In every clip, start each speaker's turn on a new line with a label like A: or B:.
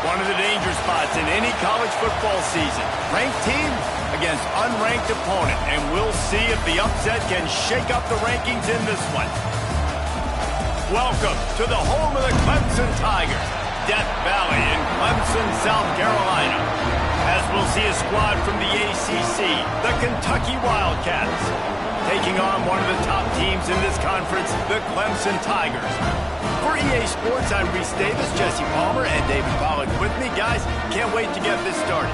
A: One of the danger spots in any college football season. Ranked team against unranked opponent. And we'll see if the upset can shake up the rankings in this one. Welcome to the home of the Clemson Tigers, Death Valley in Clemson, South Carolina. As we'll see a squad from the ACC, the Kentucky Wildcats, taking on one of the top teams in this conference, the Clemson Tigers. For EA Sports, I'm Reese Davis, Jesse Palmer, and David Pollack with me. Guys, can't wait to get this started.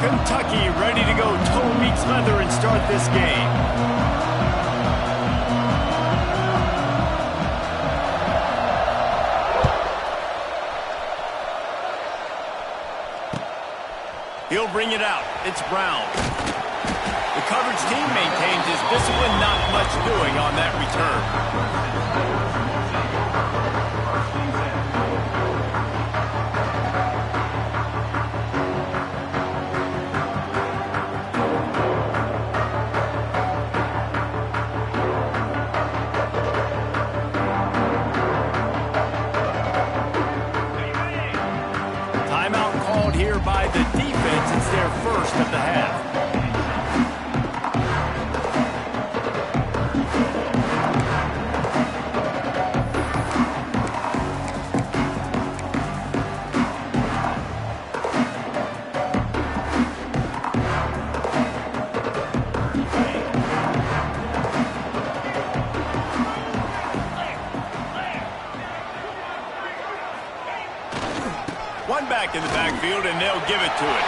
A: Kentucky ready to go toe meets leather and start this game. He'll bring it out. It's Brown. The coverage team maintains his discipline, not much doing on that return. By the defense, it's their first of the half. One back in the backfield, and they'll give it to it.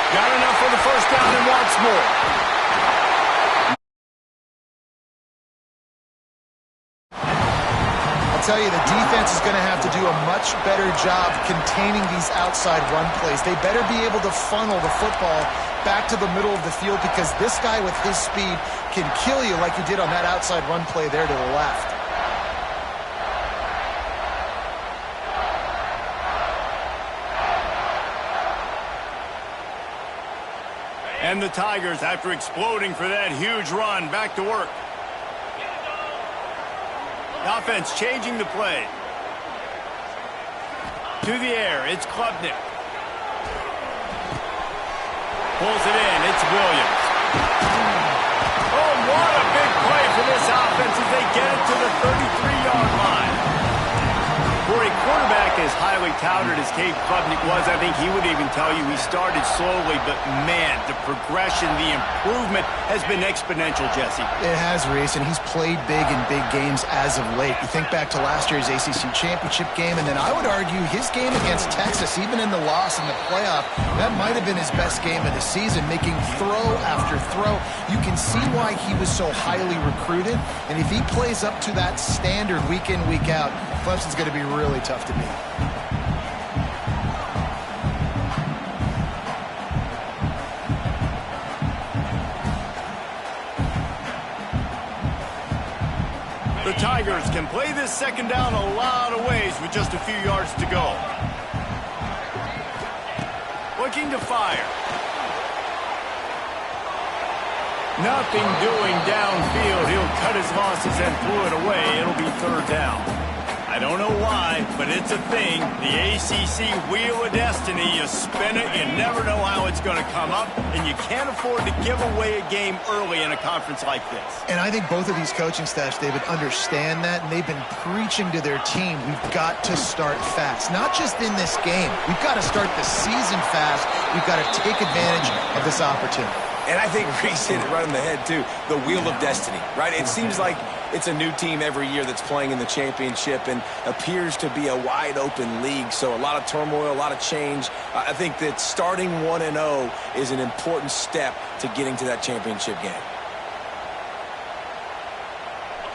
A: Got enough for the first down and wants more.
B: I'll tell you, the defense is going to have to do a much better job containing these outside run plays. They better be able to funnel the football back to the middle of the field, because this guy with his speed can kill you like he did on that outside run play there to the left.
A: And the Tigers, after exploding for that huge run, back to work. The offense changing the play. To the air, it's Klubnik. Pulls it in, it's Williams. Oh, what a big play for this offense as they get it to the 33-yard line. For a quarterback as highly touted as Cade Klubnik was, I think he would even tell you he started slowly, but man, the progression, the improvement has been exponential, Jesse.
B: It has, Reese, and he's played big in big games as of late. You think back to last year's ACC championship game, and then I would argue his game against Texas, even in the loss in the playoff, that might have been his best game of the season, making throw after throw. You can see why he was so highly recruited, and if he plays up to that standard week in, week out, Clemson's going to be really tough to beat.
A: The Tigers can play this second down a lot of ways with just a few yards to go. Looking to fire. Nothing doing downfield. He'll cut his losses and throw it away. It'll be third down. I don't know why, but it's a thing. The ACC Wheel of Destiny. You spin it, you never know how it's going to come up, and you can't afford to give away a game early in a conference like this.
B: And I think both of these coaching staffs, David, understand that, and they've been preaching to their team, we've got to start fast. Not just in this game. We've got to start the season fast. We've got to take advantage of this opportunity.
C: And I think Reese hit it right on the head, too. The Wheel of Destiny, right? It seems like it's a new team every year that's playing in the championship and appears to be a wide-open league. So a lot of turmoil, a lot of change. I think that starting 1-0 is an important step to getting to that championship game.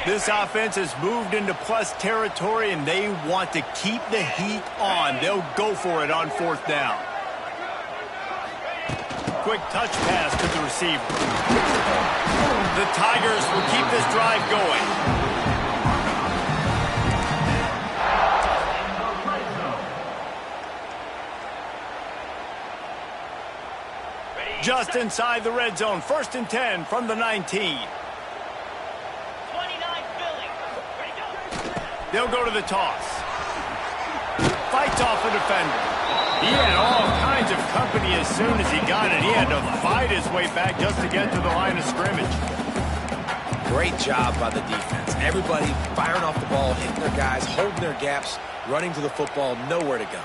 A: This offense has moved into plus territory, and they want to keep the heat on. They'll go for it on fourth down. Quick touch pass to the receiver. The Tigers will keep this drive going. Just inside the red zone. 1st and 10 from the 19. They'll go to the toss. Fights off the defender. He had all kinds of company as soon as he got it. He had to fight his way back just to get to the line of scrimmage.
C: Great job by the defense. Everybody firing off the ball, hitting their guys, holding their gaps, running to the football, nowhere to go.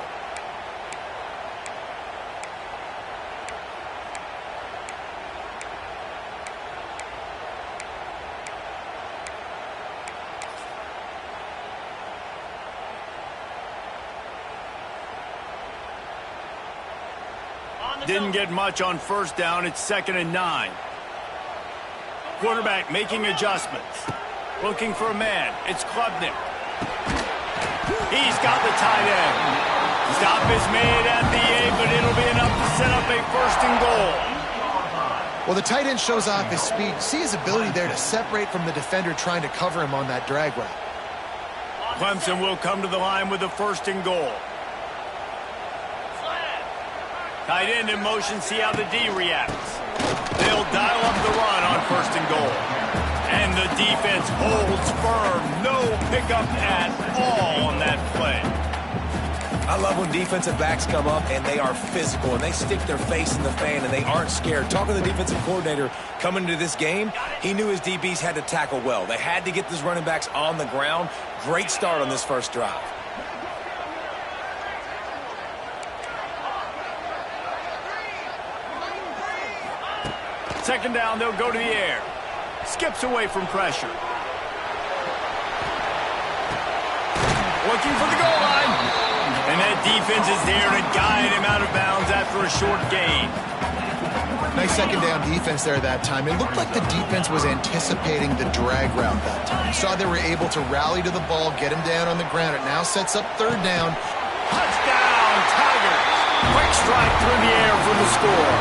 A: Didn't get much on first down. It's 2nd and 9. Quarterback making adjustments. Looking for a man. It's Klubnik. He's got the tight end. Stop is made at the 8, but it'll be enough to set up a 1st and goal.
B: Well, the tight end shows off his speed. See his ability there to separate from the defender trying to cover him on that drag route.
A: Clemson will come to the line with a 1st and goal. Tight end in motion, see how the D reacts. They'll dial up the run on 1st and goal. And the defense holds firm. No pickup at all on that play.
C: I love when defensive backs come up and they are physical and they stick their face in the fan and they aren't scared. Talking to the defensive coordinator coming into this game, he knew his DBs had to tackle well. They had to get these running backs on the ground. Great start on this first drive.
A: 2nd down, they'll go to the air. Skips away from pressure. Looking for the goal line. And that defense is there to guide him out of bounds after a short gain.
B: Nice 2nd down defense there that time. It looked like the defense was anticipating the drag route that time. You saw they were able to rally to the ball, get him down on the ground. It now sets up 3rd down.
A: Touchdown, Tigers. Quick strike through the air for the score.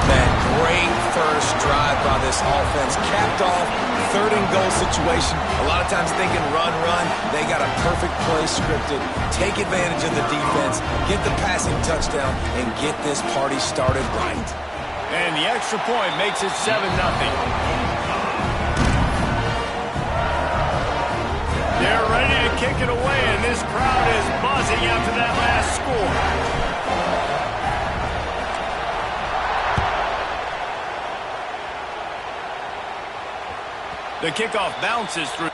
C: That great first drive by this offense capped off 3rd and goal situation. A lot of times thinking run. They got a perfect play scripted. Take advantage of the defense, get the passing touchdown, and get this party started right.
A: And the extra point makes it 7-0. They're ready to kick it away, and this crowd is buzzing after that last score. The kickoff bounces through.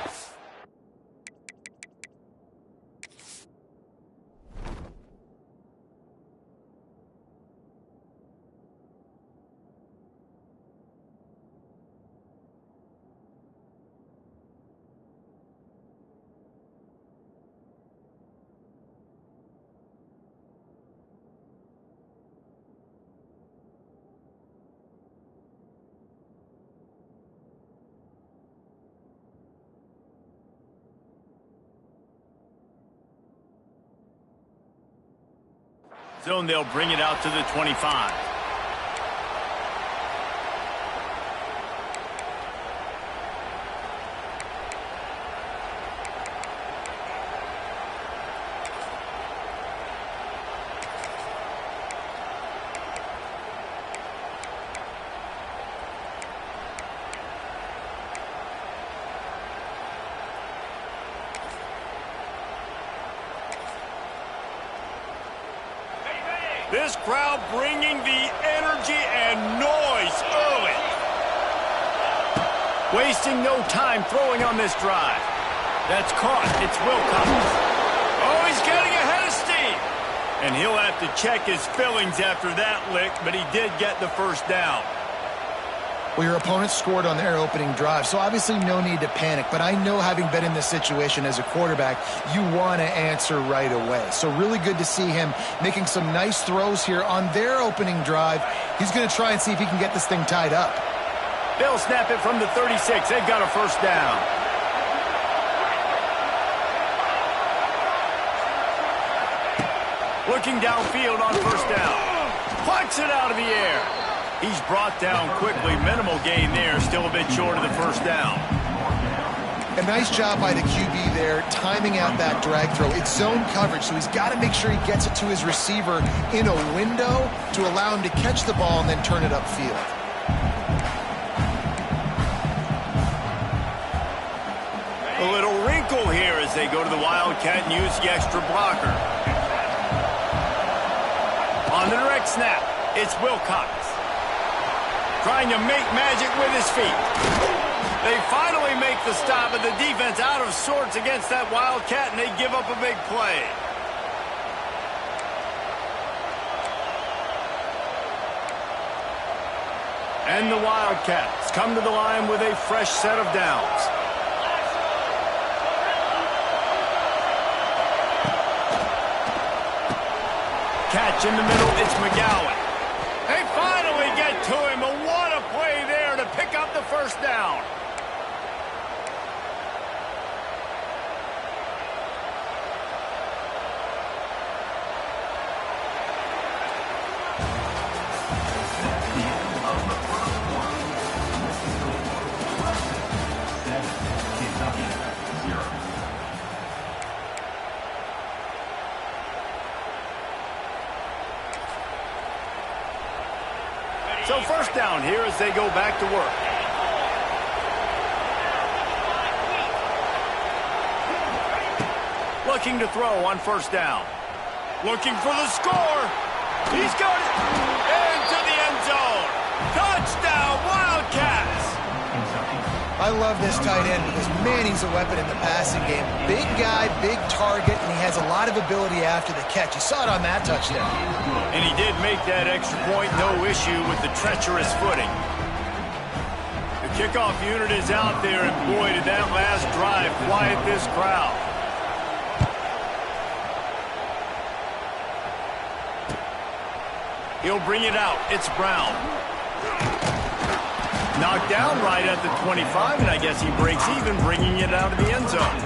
A: Zone, they'll bring it out to the 25. This crowd bringing the energy and noise early. Wasting no time throwing on this drive. That's caught. It's Wilcox. Oh, he's getting ahead of steam. And he'll have to check his fillings after that lick, but he did get the first down.
B: Well, your opponent scored on their opening drive, so obviously no need to panic. But I know, having been in this situation as a quarterback, you want to answer right away. So really good to see him making some nice throws here on their opening drive. He's going to try and see if he can get this thing tied up.
A: They'll snap it from the 36. They've got a first down. Looking downfield on first down. Plucks it out of the air. He's brought down quickly. Minimal gain there. Still a bit short of the first down.
B: A nice job by the QB there, timing out that drag throw. It's zone coverage, so he's got to make sure he gets it to his receiver in a window to allow him to catch the ball and then turn it upfield.
A: A little wrinkle here as they go to the Wildcat and use the extra blocker. On the direct snap, it's Wilcox. Trying to make magic with his feet. They finally make the stop, and the defense out of sorts against that Wildcat, and they give up a big play. And the Wildcats come to the line with a fresh set of downs. Catch in the middle, it's McGowan. They finally get to him, and what a play there to pick up the first down. So first down here as they go back to work. Looking to throw on first down. Looking for the score. He's got it into the end zone. Touchdown, Wildcats.
B: I love this tight end because, man, he's a weapon in the passing game. Big guy, big target, and he has a lot of ability after the catch. You saw it on that touchdown.
A: And he did make that extra point, no issue with the treacherous footing. The kickoff unit is out there, and boy, did that last drive quiet this crowd. He'll bring it out. It's Brown. Knocked down right at the 25, and I guess he breaks even, bringing it out of the end zone.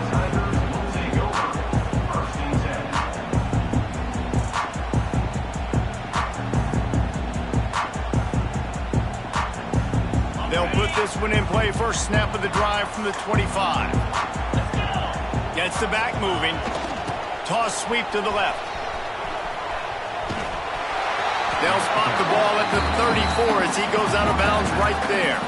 A: They'll put this one in play. First snap of the drive from the 25. Gets the back moving. Toss sweep to the left. They'll spot the ball at the 34 as he goes out of bounds right there.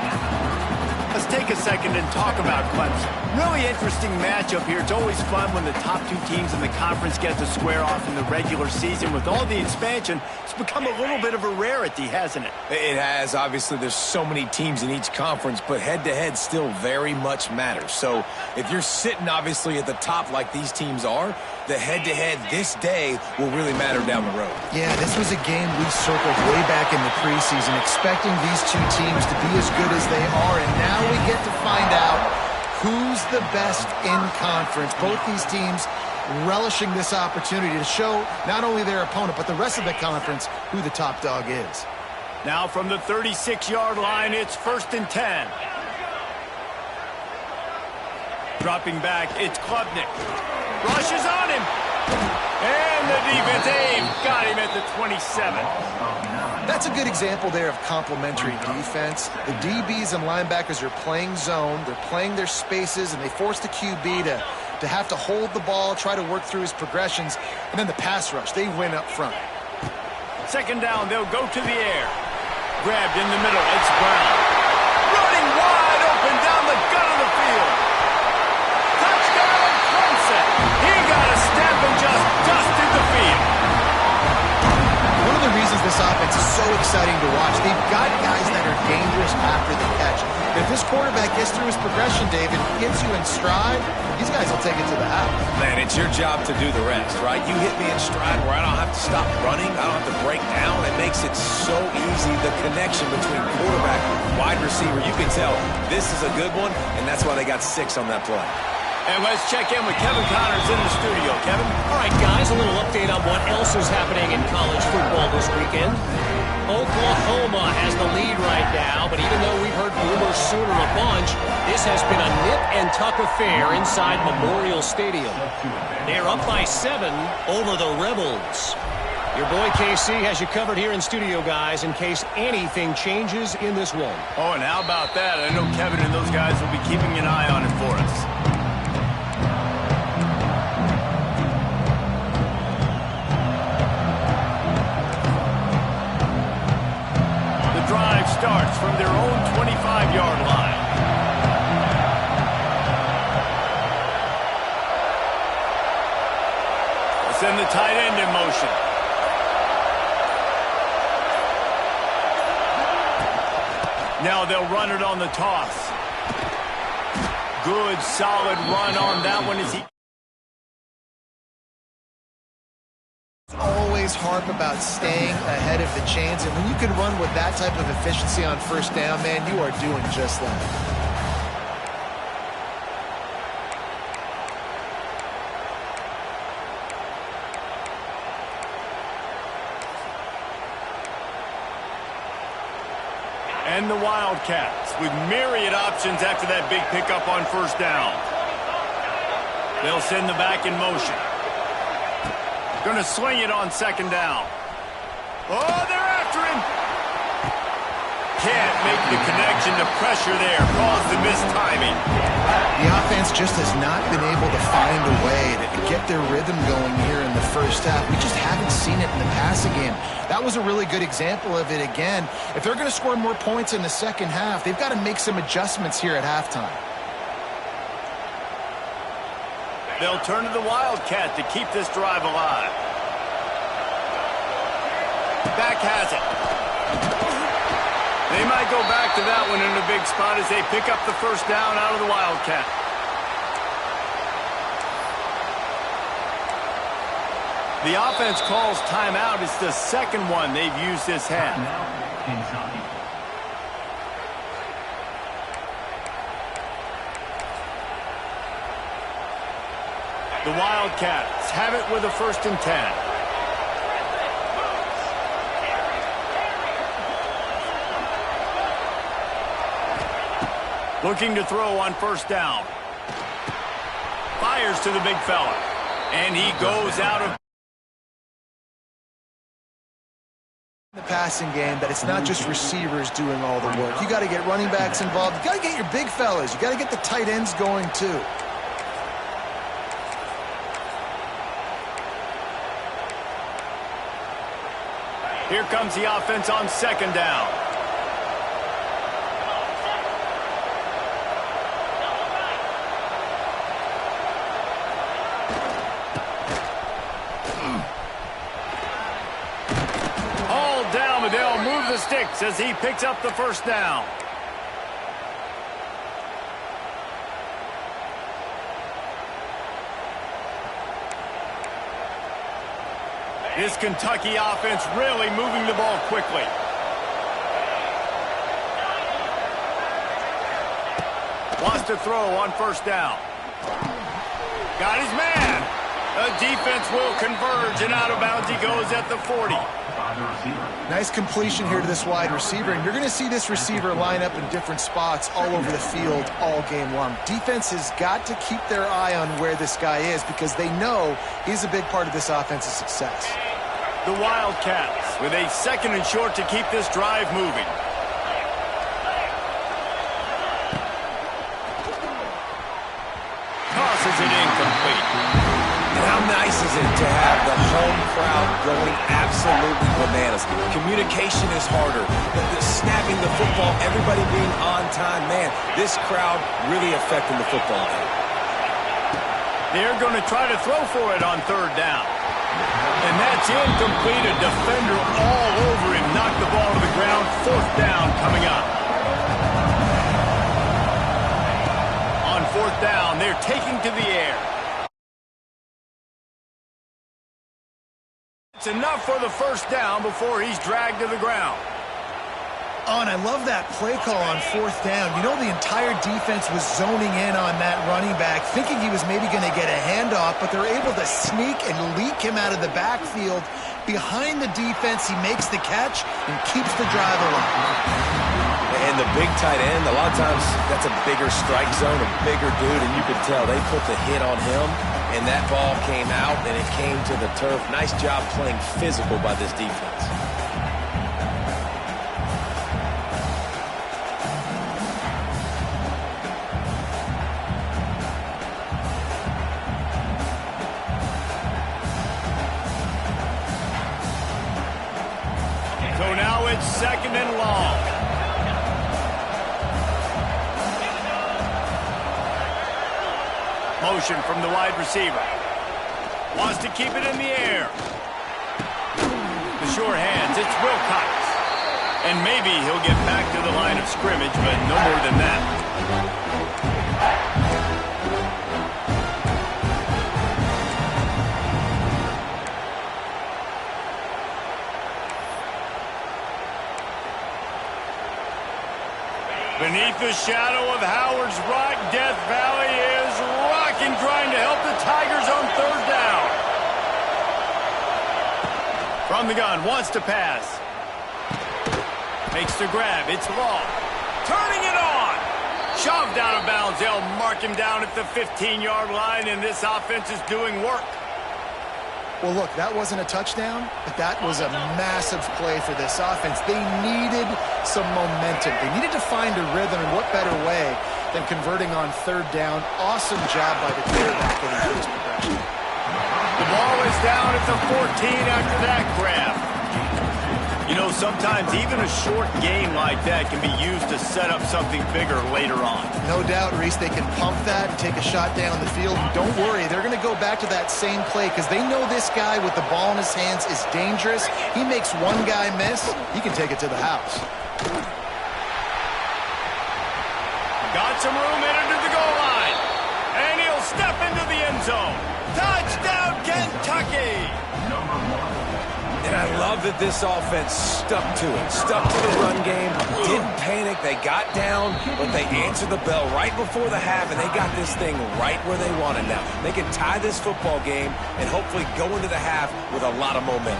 A: Let's take a second and talk about Clemson. Really interesting matchup here. It's always fun when the top two teams in the conference get to square off in the regular season. With all the expansion, it's become a little bit of a rarity, hasn't it?
C: It has. Obviously, there's so many teams in each conference, but head-to-head still very much matters. So if you're sitting, obviously, at the top like these teams are, the head-to-head this day will really matter down the road.
B: Yeah, this was a game we circled way back in the preseason, expecting these two teams to be as good as they are, and now we get to find out who's the best in conference. Both these teams relishing this opportunity to show not only their opponent, but the rest of the conference who the top dog is.
A: Now from the 36-yard line, it's 1st and 10. Dropping back, it's Klubnik. Rushes on him. And the defense got him at the 27.
B: That's a good example there of complementary defense. The DBs and linebackers are playing zone. They're playing their spaces, and they force the QB to have to hold the ball, try to work through his progressions, and then the pass rush. They win up front.
A: Second down, they'll go to the air. Grabbed in the middle, it's Brown. Running wide open down the gut of the field. Touchdown, Clemson. He got a step and just dusted the field.
B: One of the dangerous after the catch. If this quarterback gets through his progression, David, hits you in stride, these guys will take it to the house.
C: Man, it's your job to do the rest, right? You hit me in stride where I don't have to stop running. I don't have to break down. It makes it so easy, the connection between quarterback and wide receiver. You can tell this is a good one, and that's why they got 6 on that play.
A: And let's check in with Kevin Connors in the studio. Kevin?
D: All right, guys, a little update on what else is happening in college football this weekend. Oklahoma has the lead right now, but even though we've heard Boomer Sooner a bunch, this has been a nip-and-tuck affair inside Memorial Stadium. They're up by 7 over the Rebels. Your boy KC has you covered here in studio, guys, in case anything changes in this one.
A: Oh, and how about that? I know Kevin and those guys will be keeping an eye on it for us. Drive starts from their own 25-yard line. Let's send the tight end in motion. Now they'll run it on the toss. Good, solid run on that one as he...
B: Always harp about staying ahead of the chains, and when you can run with that type of efficiency on first down, man, you are doing just that.
A: And the Wildcats with myriad options after that big pickup on first down. They'll send the back in motion. Going to swing it on second down. Oh, they're after him. Can't make the connection. The pressure there caused the missed timing.
B: The offense just has not been able to find a way to get their rhythm going here in the first half. We just haven't seen it in the passing game. That was a really good example of it again. If they're going to score more points in the second half, they've got to make some adjustments here at halftime.
A: They'll turn to the Wildcat to keep this drive alive. Back has it. They might go back to that one in a big spot as they pick up the first down out of the Wildcat. The offense calls timeout. It's the second one they've used this half. The Wildcats have it with a 1st and 10. Looking to throw on first down. Fires to the big fella. And he goes out of
B: the passing game, that it's not just receivers doing all the work. You got to get running backs involved. You got to get your big fellas. You got to get the tight ends going too.
A: Here comes the offense on second down. All down, but they'll move the sticks as he picks up the first down. This Kentucky offense really moving the ball quickly. Wants to throw on first down. Got his man. The defense will converge, and out of bounds he goes at the 40.
B: Nice completion here to this wide receiver, and you're going to see this receiver line up in different spots all over the field all game long. Defense has got to keep their eye on where this guy is because they know he's a big part of this offense's success.
A: The Wildcats with a 2nd and short to keep this drive moving. Tosses it incomplete.
C: And how nice is it to have the home crowd going absolutely bananas? Communication is harder. The snapping the football, everybody being on time. Man, this crowd really affecting the football game.
A: They're going to try to throw for it on 3rd down. And that's incomplete. A defender all over him. Knocked the ball to the ground. 4th down coming up. fourth down. They're taking to the air. It's enough for the first down before he's dragged to the ground.
B: Oh, and I love that play call on fourth down. You know, the entire defense was zoning in on that running back, thinking he was maybe going to get a handoff, but they're able to sneak and leak him out of the backfield. Behind the defense, he makes the catch and keeps the drive alive.
C: And the big tight end, a lot of times that's a bigger strike zone, a bigger dude, and you could tell they put the hit on him, and that ball came out, and it came to the turf. Nice job playing physical by this defense.
A: So now it's second and long. Motion from the wide receiver. Wants to keep it in the air. The sure hands, it's Wilcox. And maybe he'll get back to the line of scrimmage, but no more than that. Beneath the shadow of Howard's Rock, Death Valley is rocking, trying to help the Tigers on third down. From the gun, wants to pass. Makes the grab, it's Law. Turning it on. Shoved out of bounds, they'll mark him down at the 15-yard line, and this offense is doing work.
B: Well, look, that wasn't a touchdown, but that was a massive play for this offense. They needed some momentum. They needed to find a rhythm, and what better way than converting on third down. Awesome job by the quarterback getting to this progression.
A: The ball is down at the 14 after that grab. You know, sometimes even a short game like that can be used to set up something bigger later on.
B: No doubt, Reese, they can pump that and take a shot down the field. And don't worry, they're going to go back to that same play because they know this guy with the ball in his hands is dangerous. He makes one guy miss, he can take it to the house.
A: Got some room headed to the goal line. And he'll step into the end zone. Touchdown, Kentucky!
C: And I love that this offense stuck to it, stuck to the run game, didn't panic, they got down, but they answered the bell right before the half, and they got this thing right where they want it now. They can tie this football game and hopefully go into the half with a lot of momentum.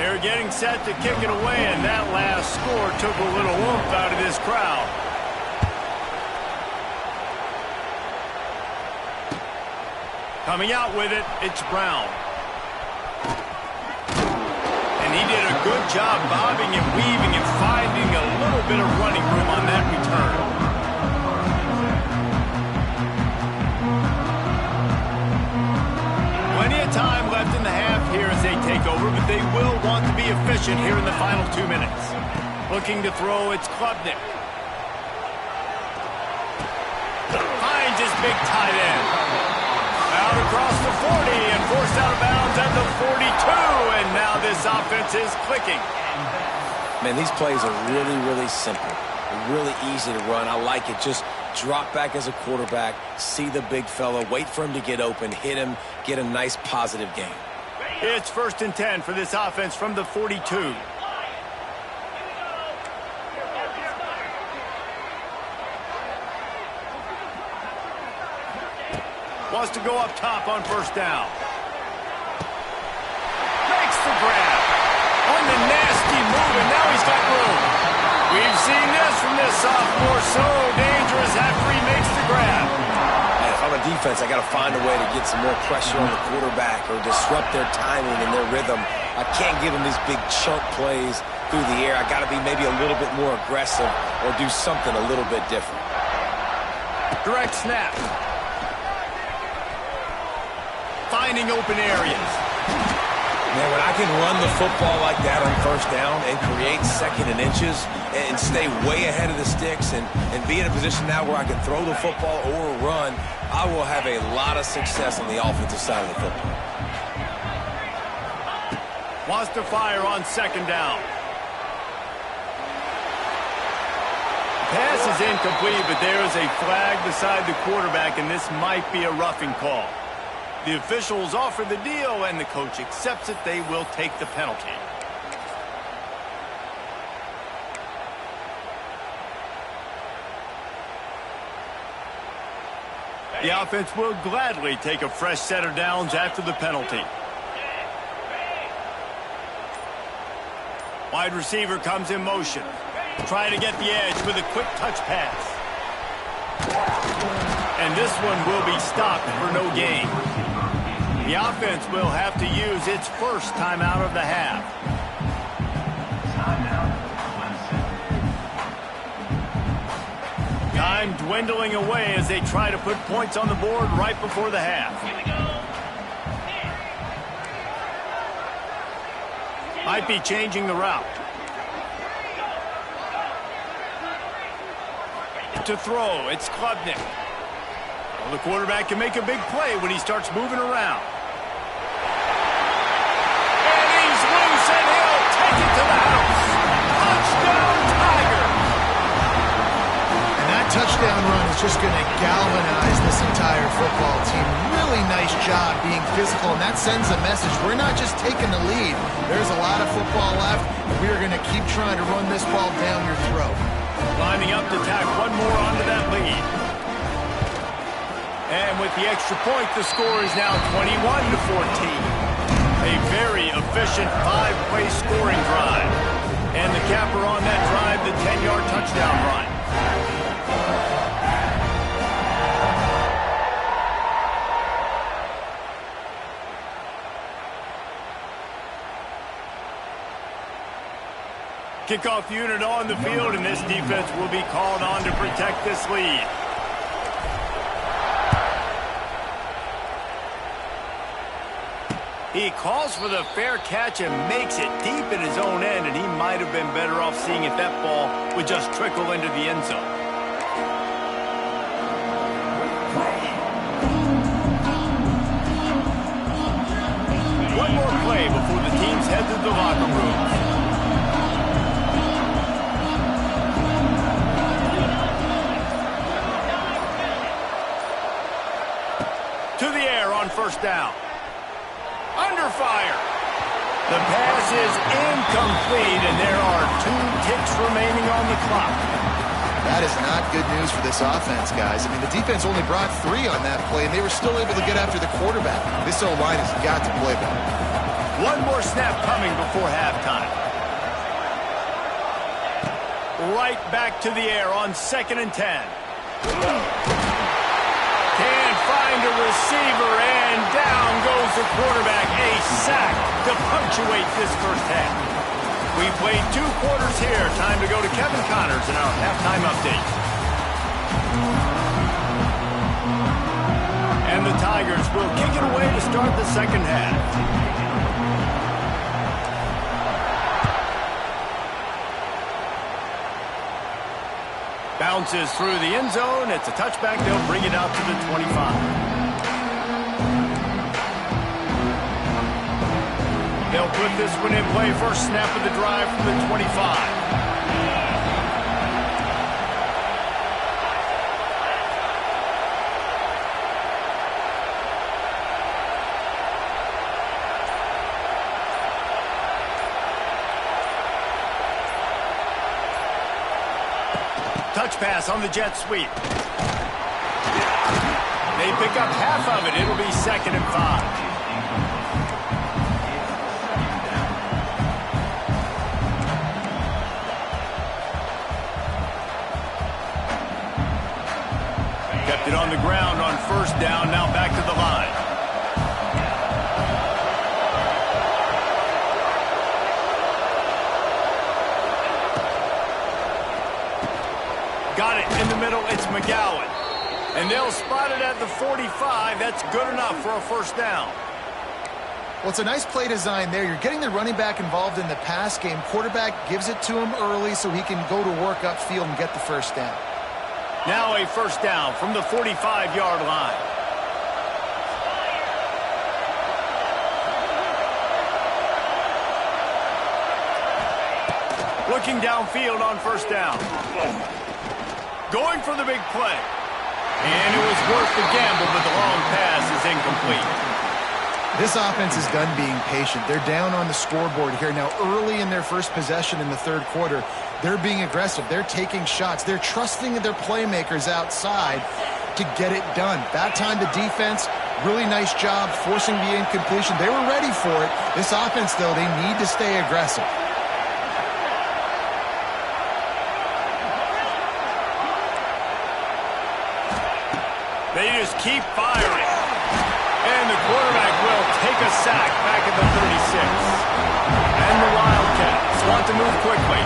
A: They're getting set to kick it away, and that last score took a little oomph out of this crowd. Coming out with it, it's Brown. And he did a good job bobbing and weaving and finding a little bit of running room on that return. Plenty of time left in the half here as they take over, but they will want to be efficient here in the final 2 minutes. Looking to throw, it's Klubnik. Finds his big tight end. Out across the 40 and forced out of bounds at the 42, and now this offense is clicking.
C: Man, these plays are really, really simple. Really easy to run. I like it. Just drop back as a quarterback, see the big fella, wait for him to get open, hit him, get a nice positive gain.
A: It's 1st and 10 for this offense from the 42. Wants to go up top on first down. Makes the grab. On the nasty move, and now he's got room. We've seen this from this sophomore. So dangerous after he makes the grab.
C: And if I'm a defense, I got to find a way to get some more pressure on the quarterback or disrupt their timing and their rhythm. I can't give them these big chunk plays through the air. I got to be maybe a little bit more aggressive or do something a little bit different.
A: Direct snap. Finding open areas.
C: Man, when I can run the football like that on first down and create second and inches and stay way ahead of the sticks and be in a position now where I can throw the football or run, I will have a lot of success on the offensive side of the football.
A: Wants to fire on second down. Pass is incomplete, but there is a flag beside the quarterback, and this might be a roughing call. The officials offer the deal, and the coach accepts it. They will take the penalty. The offense will gladly take a fresh set of downs after the penalty. Wide receiver comes in motion. Trying to get the edge with a quick touch pass. And this one will be stopped for no gain. The offense will have to use its first timeout of the half. Time dwindling away as they try to put points on the board right before the half. Might be changing the route. To throw, it's Klubnik. Well, the quarterback can make a big play when he starts moving around. And he's loose, and he'll take it to the house. Touchdown, Tiger!
B: And that touchdown run is just going to galvanize this entire football team. Really nice job being physical, and that sends a message. We're not just taking the lead. There's a lot of football left, and we are going to keep trying to run this ball down your throat.
A: Lining up to tack one more onto that lead. And with the extra point, the score is now 21-14. A very efficient 5-play scoring drive. And the capper on that drive, the 10-yard touchdown run. Kickoff unit on the field, and this defense will be called on to protect this lead. He calls for the fair catch and makes it deep in his own end, and he might have been better off seeing if that ball would just trickle into the end zone. One more play before the teams head to the locker room. To the air on first down. Under fire. The pass is incomplete, and there are 2 ticks remaining on the clock.
B: That is not good news for this offense, guys. I mean, the defense only brought 3 on that play, and they were still able to get after the quarterback. This O-line has got to play better.
A: One more snap coming before halftime. Right back to the air on 2nd and 10. Can't find a receiver, and down goes the quarterback. A sack to punctuate this first half. We played 2 quarters here. Time to go to Kevin Connors in our halftime update. And the Tigers will kick it away to start the second half. Bounces through the end zone. It's a touchback. They'll bring it out to the 25. They'll put this one in play. First snap of the drive from the 25. Touch pass on the jet sweep. They pick up half of it. It'll be 2nd and 5. Kept it on the ground on first down. Now back to the line. Got it in the middle. It's McGowan. And they'll spot it at the 45. That's good enough for a first down.
B: Well, it's a nice play design there. You're getting the running back involved in the pass game. Quarterback gives it to him early so he can go to work upfield and get the first down.
A: Now a first down from the 45-yard line. Looking downfield on first down. going for the big play. And it was worth the gamble, but the long pass is incomplete.
B: This offense is done being patient. They're down on the scoreboard here. Now, early in their first possession in the third quarter, they're being aggressive. They're taking shots. They're trusting their playmakers outside to get it done. That time, the defense, really nice job forcing the incompletion. They were ready for it. This offense, though, they need to stay aggressive.
A: They just keep firing. And the quarterback will take a sack back at the 36. And the Wildcats want to move quickly.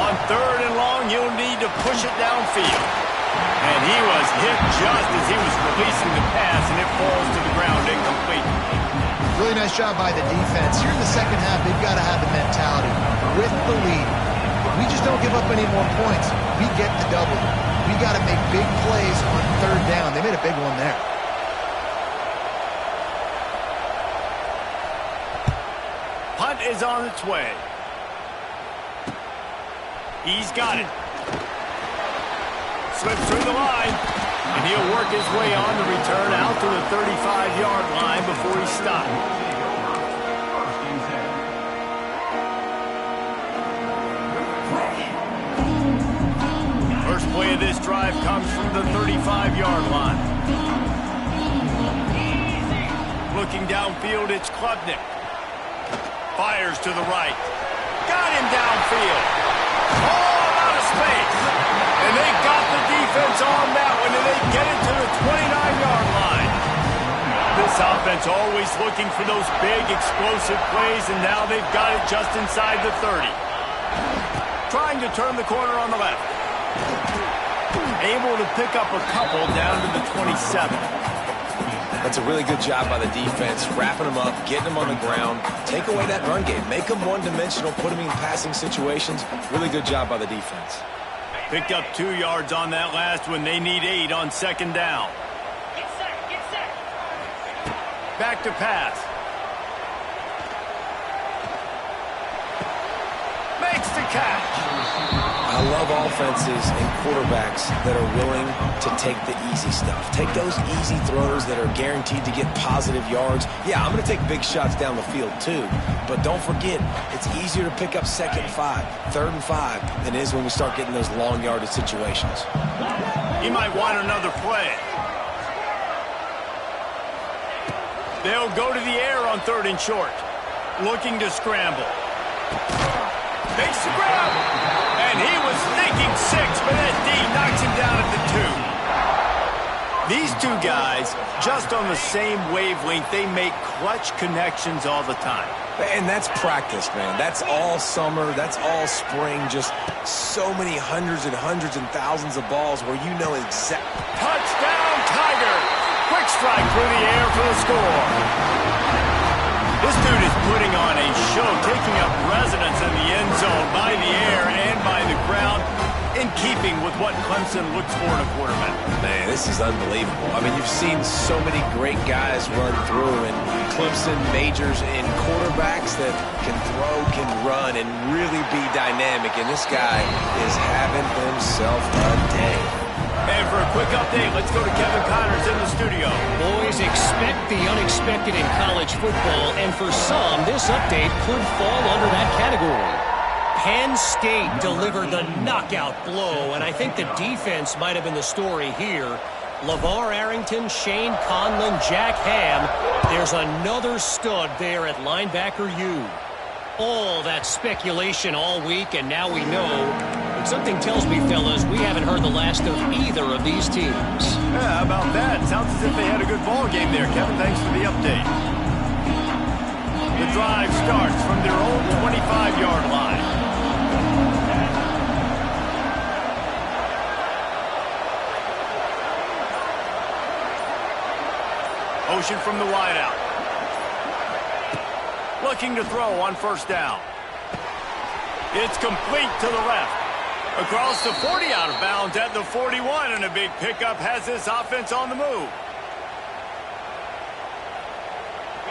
A: On 3rd and long, you'll need to push it downfield. And he was hit just as he was releasing the pass, and it falls to the ground incomplete.
B: Really nice job by the defense. Here in the second half, they've got to have the mentality with the lead. We just don't give up any more points. We get the W. We got to make big plays on 3rd down. They made a big one there.
A: Punt is on its way. He's got it. Slips through the line. And he'll work his way on the return out to the 35-yard line before he stopped. First play of this drive comes from the 35-yard line. Looking downfield, it's Klubnik. Fires to the right. Got him downfield. All out of space. And they got the defense on that one, and they get it to the 29-yard line. This offense always looking for those big, explosive plays, and now they've got it just inside the 30. Trying to turn the corner on the left. Able to pick up a couple down to the 27.
C: That's a really good job by the defense, wrapping them up, getting them on the ground, take away that run game, make them one-dimensional, put them in passing situations. Really good job by the defense.
A: Picked up 2 yards on that last one. They need 8 on 2nd down.
E: Get set.
A: Back to pass. Makes the catch.
C: I love offenses and quarterbacks that are willing to take the easy stuff. Take those easy throws that are guaranteed to get positive yards. Yeah, I'm going to take big shots down the field too. But don't forget, it's easier to pick up 2nd and 5, 3rd and 5 than it is when we start getting those long yardage situations.
A: He might want another play. They'll go to the air on 3rd and short. Looking to scramble. Makes the grab. And he was thinking 6, but that D knocks him down at the 2. These two guys, just on the same wavelength, they make clutch connections all the time.
C: And that's practice, man. That's all summer. That's all spring. Just so many hundreds and thousands of balls where you know exactly.
A: Touchdown, Tiger. Quick strike through the air for the score. This dude is putting on a show, taking up residence in the end zone by the air and by the ground, in keeping with what Clemson looks for in a quarterback.
C: Man, this is unbelievable. I mean, you've seen so many great guys run through, and Clemson majors in quarterbacks that can throw, can run, and really be dynamic. And this guy is having himself a day.
A: And for a quick update, let's go to Kevin Connors in the studio.
D: Boys, expect the unexpected in college football, and for some, this update could fall under that category. Penn State delivered the knockout blow, and I think the defense might have been the story here. LeVar Arrington, Shane Conlon, Jack Ham. There's another stud there at linebacker U. All that speculation all week, and now we know. But something tells me, fellas, we haven't heard the last of either of these teams.
A: Yeah, how about that? Sounds as if they had a good ball game there, Kevin. Thanks for the update. The drive starts from their own 25-yard line. Motion from the wideout. Looking to throw on 1st down. It's complete to the left. Across the 40, out of bounds at the 41, and a big pickup has this offense on the move.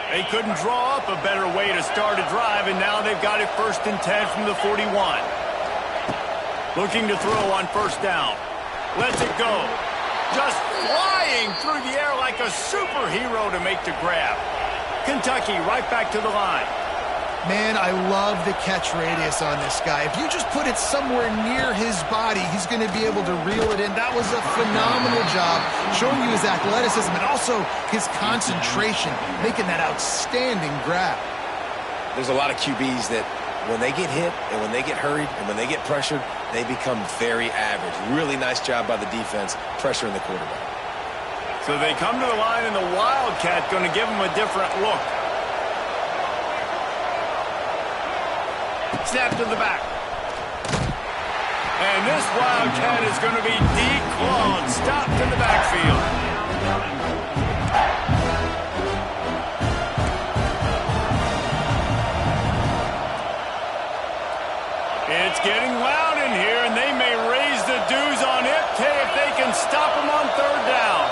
A: They couldn't draw up a better way to start a drive, and now they've got it 1st and 10 from the 41. Looking to throw on 1st down. Lets it go. Just flying through the air like a superhero to make the grab. Kentucky right back to the line.
B: Man, I love the catch radius on this guy. If you just put it somewhere near his body, he's going to be able to reel it in. That was a phenomenal job, showing you his athleticism and also his concentration, making that outstanding grab.
C: There's a lot of QBs that when they get hit and when they get hurried and when they get pressured, they become very average. Really nice job by the defense pressuring the quarterback.
A: So they come to the line, and the Wildcat going to give them a different look. Snap to the back. And this Wildcat is going to be declawed, stopped in the backfield. It's getting loud in here, and they may raise the dues on Ncaa if they can stop him on 3rd down.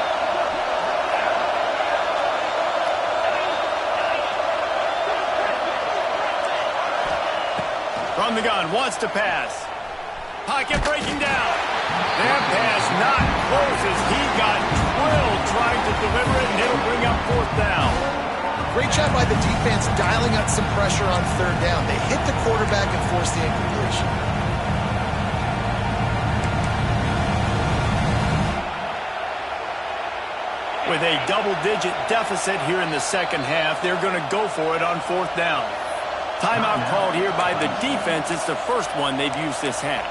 A: From the gun, wants to pass. Pocket breaking down. That pass not close as he got drilled trying to deliver it, and it'll bring up 4th down.
B: Great job by the defense dialing up some pressure on 3rd down. They hit the quarterback and forced the incompletion.
A: With a double-digit deficit here in the 2nd half, they're going to go for it on 4th down. Timeout called here by the defense. It's the first one they've used this half.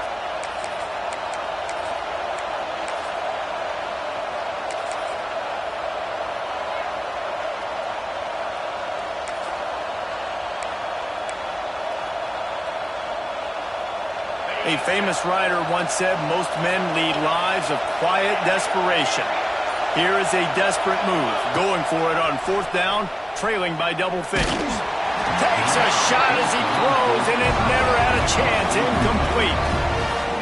A: A famous writer once said, most men lead lives of quiet desperation. Here is a desperate move, going for it on 4th down, trailing by double figures. Takes a shot as he throws, and it never had a chance. Incomplete.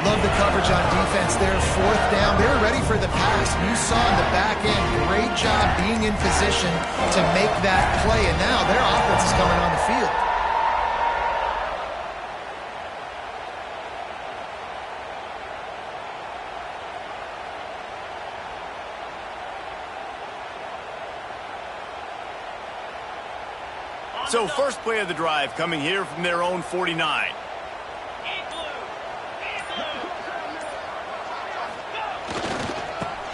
B: Love the coverage on defense there. 4th down. They were ready for the pass. You saw in the back end. Great job being in position to make that play. And now their offense is coming on the field.
A: So first play of the drive coming here from their own 49.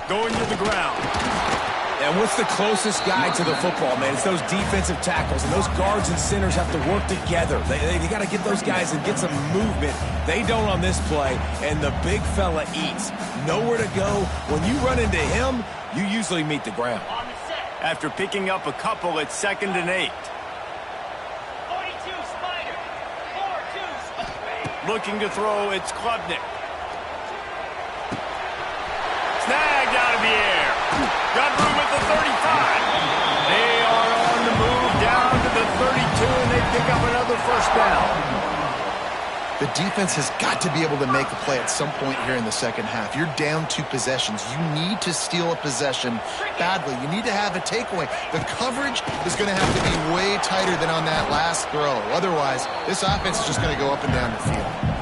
A: Going to the ground.
C: And what's the closest guy to the football, man? It's those defensive tackles, and those guards and centers have to work together. They got to get those guys and get some movement. They don't on this play, and the big fella eats. Nowhere to go. When you run into him, you usually meet the ground.
A: After picking up a couple, it's 2nd and 8. Looking to throw, it's Klubnik. Snagged out of the air. Got room at the 35. They are on the move down to the 32, and they pick up another 1st down.
B: The defense has got to be able to make a play at some point here in the 2nd half. You're down 2 possessions. You need to steal a possession badly. You need to have a takeaway. The coverage is going to have to be way tighter than on that last throw. Otherwise, this offense is just going to go up and down the field.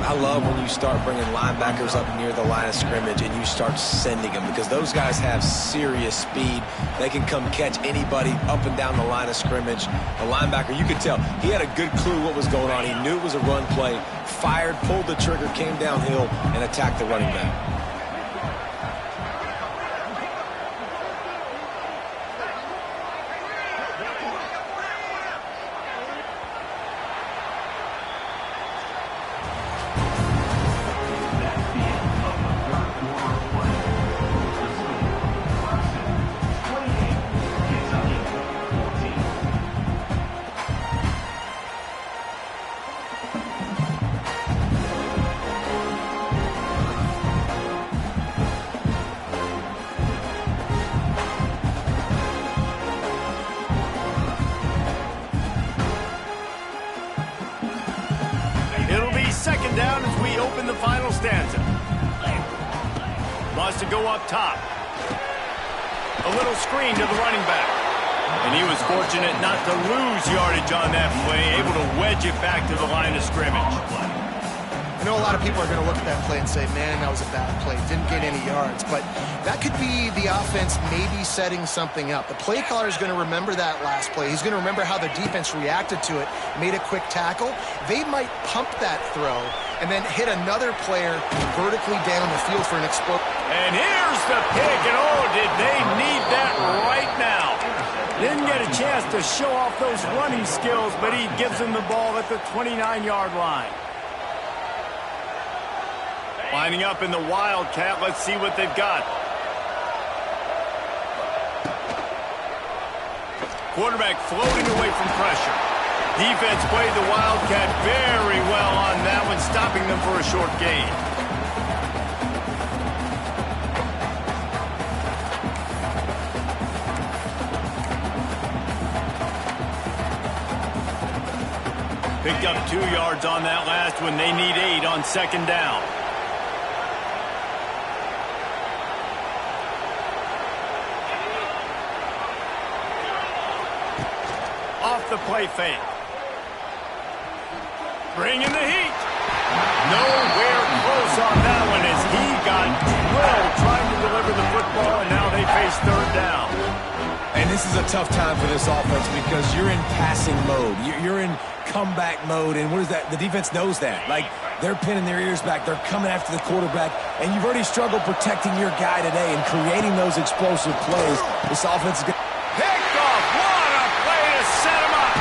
C: I love when you start bringing linebackers up near the line of scrimmage and you start sending them, because those guys have serious speed. They can come catch anybody up and down the line of scrimmage. The linebacker, you could tell, he had a good clue what was going on. He knew it was a run play, fired, pulled the trigger, came downhill, and attacked the running back.
A: Down as we open the final stanza. Wants to go up top. A little screen to the running back. And he was fortunate not to lose yardage on that play, able to wedge it back to the line of scrimmage.
B: I know a lot of people are going to look at that play and say, man, that was a bad play. Didn't get any yards. But that could be the offense maybe setting something up. The play caller is going to remember that last play. He's going to remember how the defense reacted to it, made a quick tackle. They might pump that throw and then hit another player vertically down the field for an explosion.
A: And here's the pick, and oh, did they need that right now. Didn't get a chance to show off those running skills, but he gives them the ball at the 29-yard line. Lining up in the Wildcat. Let's see what they've got. Quarterback floating away from pressure. Defense played the Wildcat very well on that one, stopping them for a short gain. Picked up 2 yards on that last one. They need 8 on second down. Off the play fake. Bringing the heat. Nowhere close on that one as he got drilled trying to deliver the football, and now they face third down.
C: And this is a tough time for this offense because you're in passing mode. You're in comeback mode, and what is that? The defense knows that. Like, they're pinning their ears back. They're coming after the quarterback, and you've already struggled protecting your guy today and creating those explosive plays. This offense is going to...
A: Picked off. What a play to set him up.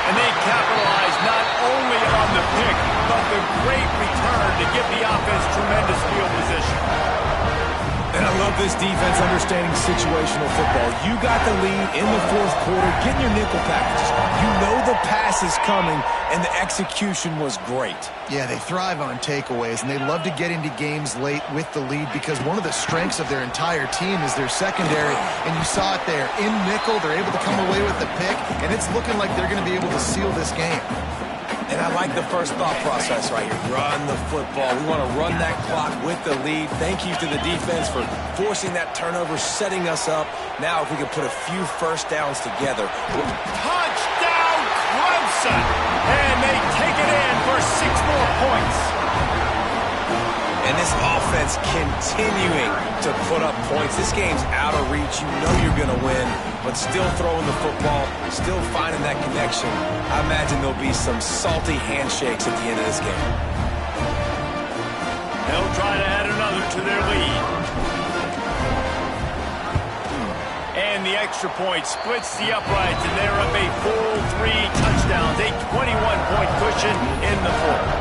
A: And they capitalize not only on the pick, but the great return to give the offense tremendous field position.
C: And I love this defense understanding situational football. You got the lead in the fourth quarter, getting your nickel packages. You know the pass is coming, and the execution was great.
B: Yeah, they thrive on takeaways, and they love to get into games late with the lead because one of the strengths of their entire team is their secondary, and you saw it there. In nickel, they're able to come away with the pick, and it's looking like they're going to be able to seal this game.
C: And I like the first thought process right here. Run the football. We want to run that clock with the lead. Thank you to the defense for forcing that turnover, setting us up. Now if we can put a few first downs together.
A: Touchdown, Clemson! And they take it in for 6 more points.
C: And this offense continuing to put up points. This game's out of reach. You know you're going to win, but still throwing the football, still finding that connection. I imagine there'll be some salty handshakes at the end of this game.
A: They'll try to add another to their lead. And the extra point splits the uprights, and they're up a full 3 touchdowns, a 21-point cushion in the fourth.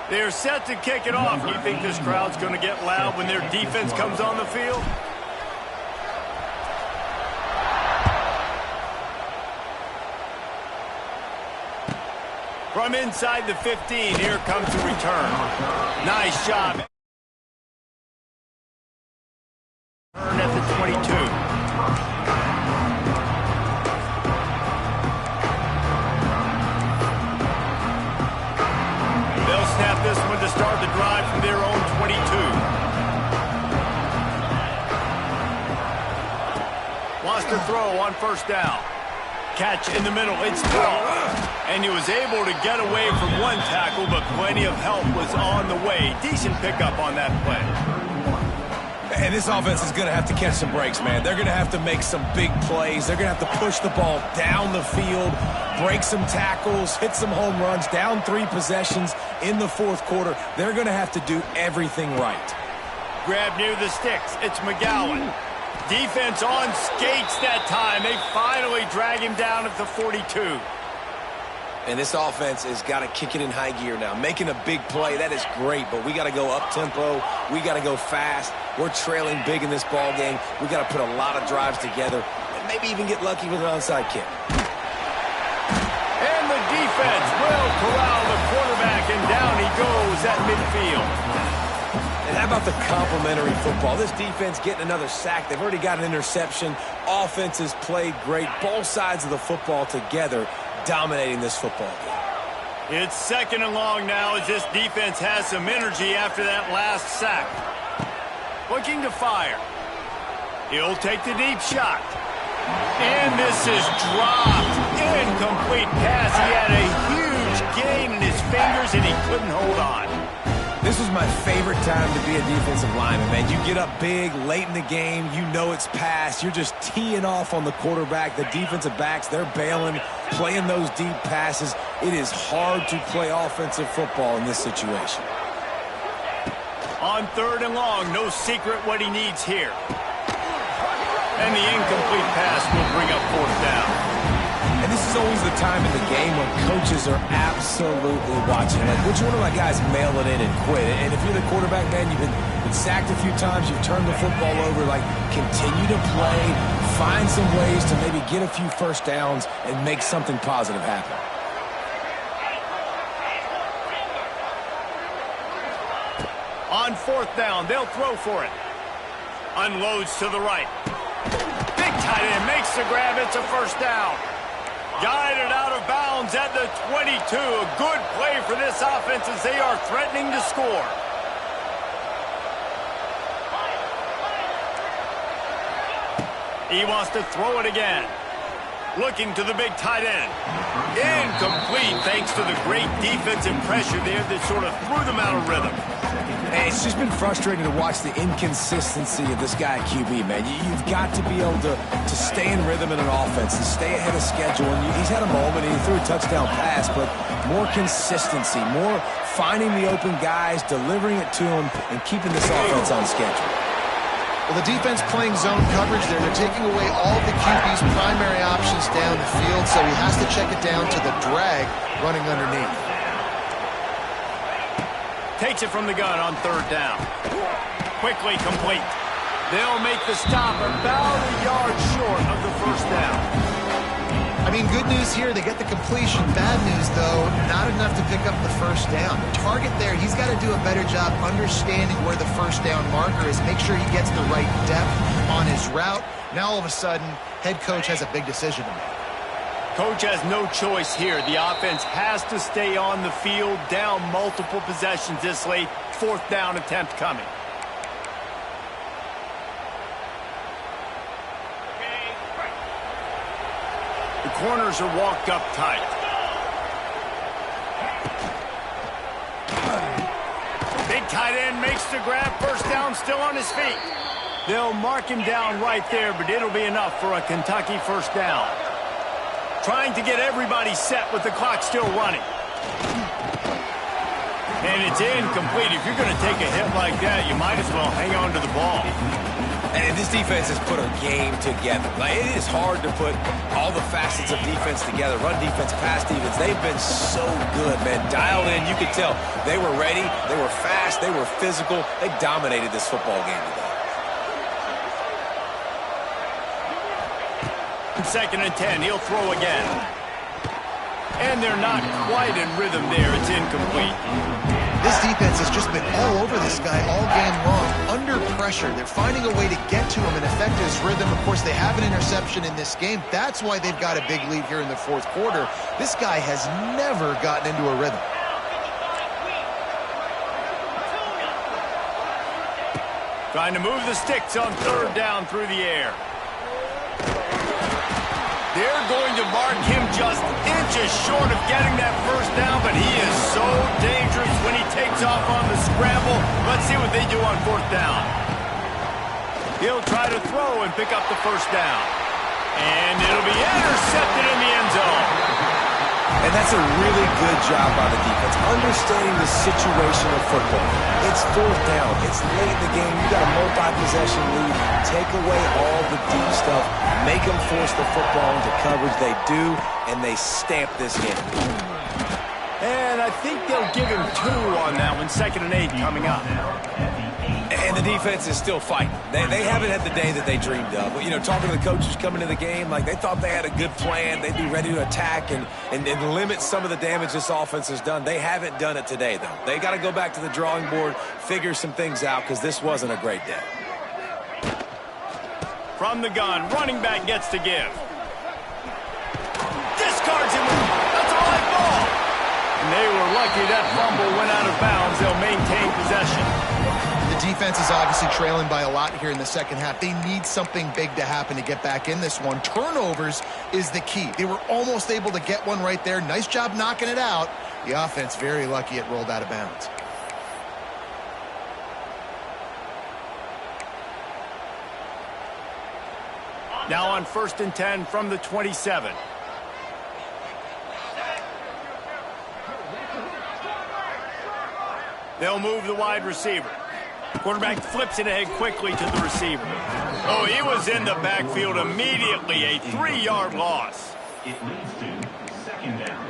A: They're set to kick it off. Do you think this crowd's going to get loud when their defense comes on the field? From inside the 15, here comes the return. Nice job. Turn at the 22. Snap this one to start the drive from their own 22. Wants to throw on first down. Catch in the middle. It's thrown. And he was able to get away from one tackle, but plenty of help was on the way. Decent pickup on that play.
C: And this offense is going to have to catch some breaks, man. They're going to have to make some big plays. They're going to have to push the ball down the field, break some tackles, hit some home runs, down 3 possessions in the fourth quarter. They're going to have to do everything right.
A: Grab near the sticks. It's McGowan. Defense on skates that time. They finally drag him down at the 42.
C: And this offense has got to kick it in high gear now. Making a big play, that is great, but we got to go up-tempo. We got to go fast. We're trailing big in this ball game. We got to put a lot of drives together and maybe even get lucky with an onside kick.
A: And the defense will corral the quarterback, and down he goes at midfield.
C: And how about the complementary football? This defense getting another sack. They've already got an interception. Offense has played great. Both sides of the football together dominating this football game.
A: It's 2nd and long now as this defense has some energy after that last sack. Looking to fire. He'll take the deep shot. And this is dropped. Incomplete pass. He had a huge gain in his fingers and he couldn't hold on.
C: This was my favorite time to be a defensive lineman, man. You get up big, late in the game, you know it's past. You're just teeing off on the quarterback. The defensive backs, they're bailing, playing those deep passes. It is hard to play offensive football in this situation.
A: On 3rd and long, no secret what he needs here. And the incomplete pass will bring up 4th down.
C: And this is always the time in the game when coaches are absolutely watching. Like, which one of my guys mail it in and quit? And if you're the quarterback, man, you've been sacked a few times, you've turned the football over, like, continue to play, find some ways to maybe get a few first downs and make something positive happen.
A: On 4th down, they'll throw for it. Unloads to the right. Big tight end makes the grab. It's a 1st down. Guided out of bounds at the 22. A good play for this offense as they are threatening to score. He wants to throw it again. Looking to the big tight end. Incomplete thanks to the great defensive pressure there that sort of threw them out of rhythm.
C: Hey, it's just been frustrating to watch the inconsistency of this guy at QB, man. You've got to be able to stay in rhythm in an offense and stay ahead of schedule. And he's had a moment, and he threw a touchdown pass, but more consistency, more finding the open guys, delivering it to him, and keeping this offense on schedule.
B: Well, the defense playing zone coverage there. They're taking away all the QB's primary options down the field, so he has to check it down to the drag running underneath.
A: Takes it from the gun on 3rd down. Quickly complete. They'll make the stop about a yard short of the 1st down.
B: I mean, good news here, they get the completion. Bad news, though, not enough to pick up the 1st down. Target there, he's got to do a better job understanding where the 1st down marker is. Make sure he gets the right depth on his route. Now, all of a sudden, head coach has a big decision to make.
A: Coach has no choice here. The offense has to stay on the field, down multiple possessions this late. 4th down attempt coming. The corners are walked up tight. Big tight end makes the grab. 1st down, still on his feet. They'll mark him down right there, but it'll be enough for a Kentucky 1st down. Trying to get everybody set with the clock still running. And it's incomplete. If you're going to take a hit like that, you might as well hang on to the ball.
C: And this defense has put a game together. Like, it is hard to put all the facets of defense together. Run defense, pass defense. They've been so good, man. Dialed in. You could tell they were ready. They were fast. They were physical. They dominated this football game today.
A: 2nd and 10. He'll throw again. And they're not quite in rhythm there. It's incomplete.
B: This defense has just been all over this guy all game long. Under pressure. They're finding a way to get to him and affect his rhythm. Of course, they have an interception in this game. That's why they've got a big lead here in the 4th quarter. This guy has never gotten into a rhythm.
A: Trying to move the sticks on 3rd down through the air. They're going to mark him just inches short of getting that 1st down, but he is so dangerous when he takes off on the scramble. Let's see what they do on 4th down. He'll try to throw and pick up the 1st down. And it'll be intercepted in the end zone.
C: And that's a really good job by the defense, understanding the situation of football. It's 4th down. It's late in the game. You got a multi-possession lead. Take away all the deep stuff. Make them force the football into coverage. They do, and they stamp this game.
A: And I think they'll give him 2 on that one. 2nd and 8 coming up.
C: And the defense is still fighting. They haven't had the day that they dreamed of. But, you know, talking to the coaches coming into the game, like, they thought they had a good plan. They'd be ready to attack and limit some of the damage this offense has done. They haven't done it today, though. They got to go back to the drawing board, figure some things out, because this wasn't a great day.
A: From the gun, running back gets to give. Discards him. That's a live ball. And they they'll maintain possession.
B: The defense is obviously trailing by a lot here in the second half. They need something big to happen to get back in this one. Turnovers is the key. They were almost able to get one right there. Nice job knocking it out. The offense very lucky it rolled out of bounds.
A: Now on 1st and 10 from the 27. They'll move the wide receiver. Quarterback flips it ahead quickly to the receiver. Oh, he was in the backfield immediately. A 3-yard loss.
F: It leads to 2nd down.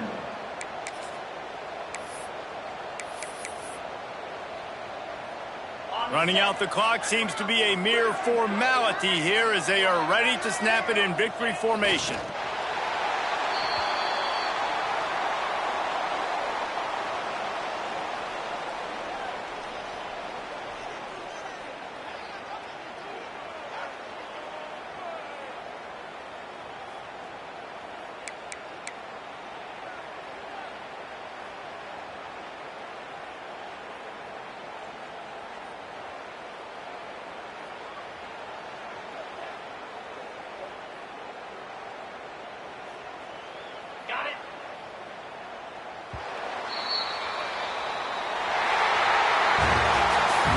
A: Running out the clock seems to be a mere formality here as they are ready to snap it in victory formation.
E: Got it.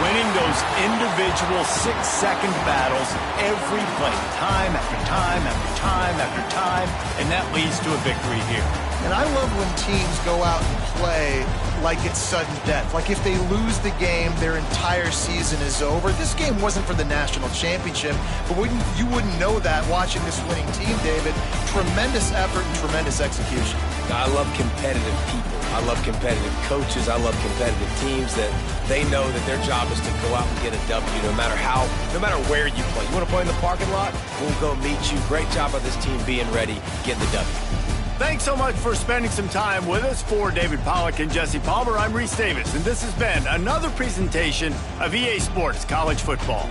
A: Winning those individual 6-second battles every play, time after time after time after time, and that leads to a victory here.
B: And I love when teams go out and play like it's sudden death. Like if they lose the game, their entire season is over. This game wasn't for the national championship, but you wouldn't know that watching this winning team, David. Tremendous effort and tremendous execution.
C: I love competitive people. I love competitive coaches. I love competitive teams that they know that their job is to go out and get a W no matter where you play. You want to play in the parking lot? We'll go meet you. Great job of this team being ready, getting the W.
A: Thanks so much for spending some time with us. For David Pollack and Jesse Palmer, I'm Reese Davis, and this has been another presentation of EA Sports College Football.